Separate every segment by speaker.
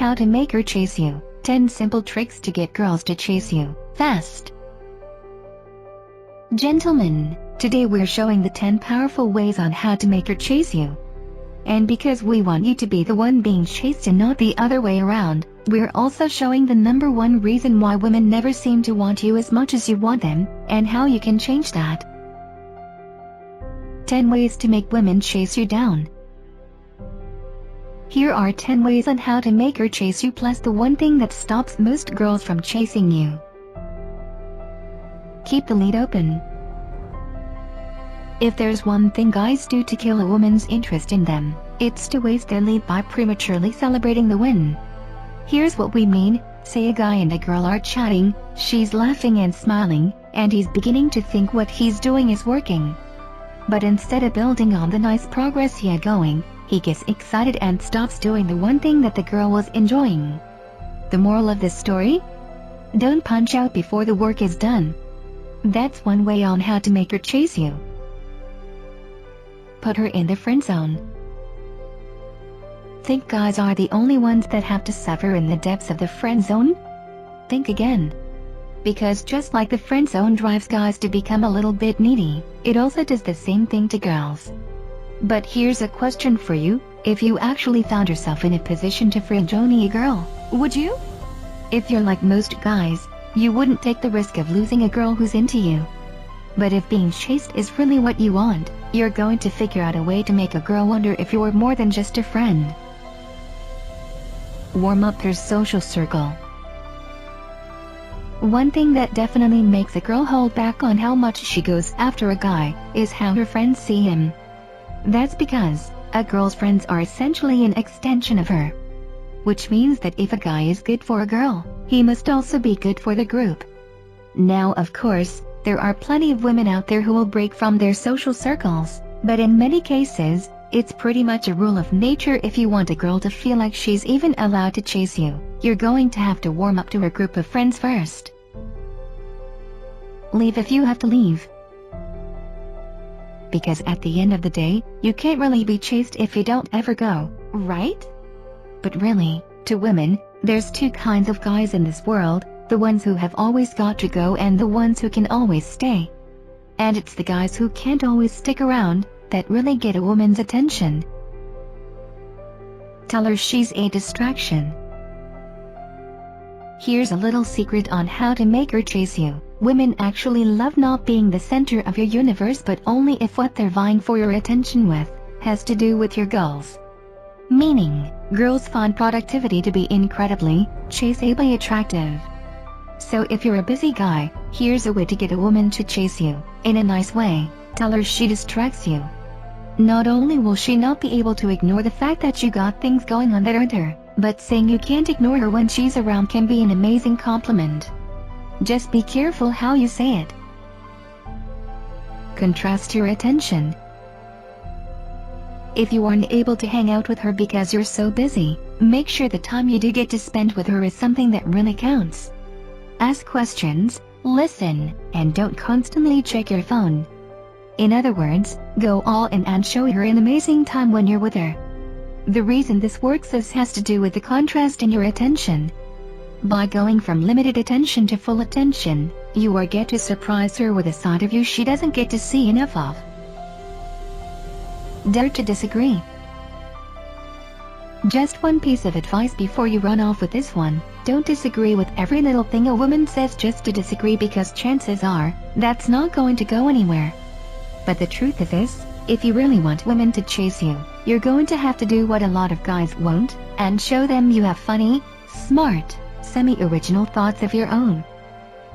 Speaker 1: how to make her chase you. 10 simple tricks to get girls to chase you fast. Gentlemen, today we're showing the 10 powerful ways on how to make her chase you. And because we want you to be the one being chased and not the other way around, we're also showing the number 1 reason why women never seem to want you as much as you want them, and how you can change that. 10 ways to make women chase you down. Here are 10 ways on how to make her chase you, plus the one thing that stops most girls from chasing you. Keep the lead open. If there's one thing guys do to kill a woman's interest in them, it's to waste their lead by prematurely celebrating the win. Here's what we mean. Say a guy and a girl are chatting, she's laughing and smiling, and he's beginning to think what he's doing is working. But instead of building on the nice progress he had going, he gets excited and stops doing the one thing that the girl was enjoying. The moral of this story? Don't punch out before the work is done. That's one way on how to make her chase you. Put her in the friend zone. Think guys are the only ones that have to suffer in the depths of the friend zone? Think again. Because just like the friend zone drives guys to become a little bit needy, it also does the same thing to girls. But here's a question for you: if you actually found yourself in a position to friend zone a girl, would you? If you're like most guys, you wouldn't take the risk of losing a girl who's into you. But if being chased is really what you want, you're going to figure out a way to make a girl wonder if you're more than just a friend. Warm up her social circle. One thing that definitely makes a girl hold back on how much she goes after a guy is how her friends see him. That's because a girl's friends are essentially an extension of her. Which means that if a guy is good for a girl, he must also be good for the group. Now of course, there are plenty of women out there who will break from their social circles, but in many cases, it's pretty much a rule of nature. If you want a girl to feel like she's even allowed to chase you, you're going to have to warm up to her group of friends first. Leave if you have to leave. Because at the end of the day, you can't really be chased if you don't ever go, right? But really, to women, there's 2 kinds of guys in this world: the ones who have always got to go and the ones who can always stay. And it's the guys who can't always stick around that really get a woman's attention. Tell her she's a distraction. Here's a little secret on how to make her chase you. Women actually love not being the center of your universe, but only if what they're vying for your attention with has to do with your goals. Meaning, girls find productivity to be incredibly chaseable attractive. So if you're a busy guy, here's a way to get a woman to chase you in a nice way. Tell her she distracts you. Not only will she not be able to ignore the fact that you got things going on that aren't her, but saying you can't ignore her when she's around can be an amazing compliment. Just be careful how you say it. Contrast your attention. If you aren't able to hang out with her because you're so busy, make sure the time you do get to spend with her is something that really counts. Ask questions, listen, and don't constantly check your phone. In other words, go all in and show her an amazing time when you're with her. The reason this works has to do with the contrast in your attention. By going from limited attention to full attention, you get to surprise her with a side of you she doesn't get to see enough of. Dare to disagree. Just one piece of advice before you run off with this one: don't disagree with every little thing a woman says just to disagree, because chances are, that's not going to go anywhere. But the truth is this: if you really want women to chase you, you're going to have to do what a lot of guys won't, and show them you have funny, smart, semi-original thoughts of your own.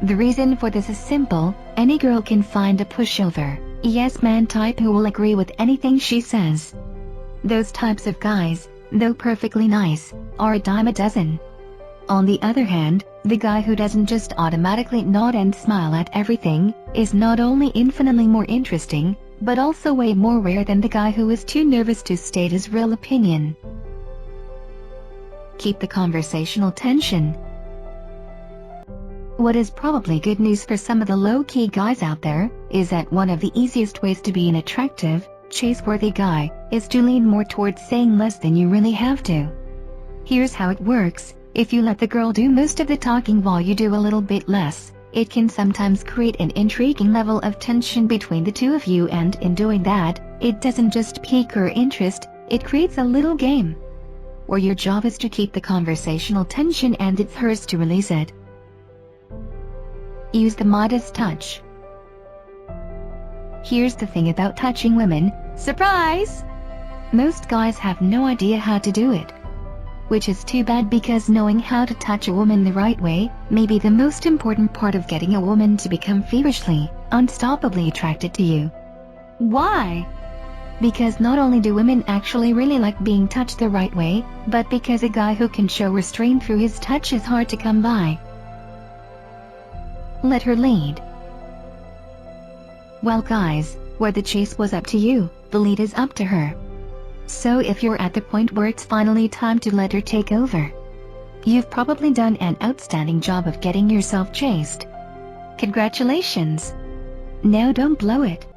Speaker 1: The reason for this is simple: any girl can find a pushover, yes-man type who will agree with anything she says. Those types of guys, though perfectly nice, are a dime a dozen. On the other hand, the guy who doesn't just automatically nod and smile at everything is not only infinitely more interesting, but also way more rare than the guy who is too nervous to state his real opinion. Keep the conversational tension. What is probably good news for some of the low-key guys out there is that one of the easiest ways to be an attractive, chase-worthy guy is to lean more towards saying less than you really have to. Here's how it works. If you let the girl do most of the talking while you do a little bit less, it can sometimes create an intriguing level of tension between the two of you, and in doing that, it doesn't just pique her interest, it creates a little game where your job is to keep the conversational tension and it's hers to release it. Use the modest touch. Here's the thing about touching women. Surprise! Most guys have no idea how to do it. Which is too bad, because knowing how to touch a woman the right way may be the most important part of getting a woman to become feverishly, unstoppably attracted to you. Why? Because not only do women actually really like being touched the right way, but because a guy who can show restraint through his touch is hard to come by. Let her lead. Well guys, where the chase was up to you, the lead is up to her. So if you're at the point where it's finally time to let her take over, you've probably done an outstanding job of getting yourself chased. Congratulations! Now don't blow it.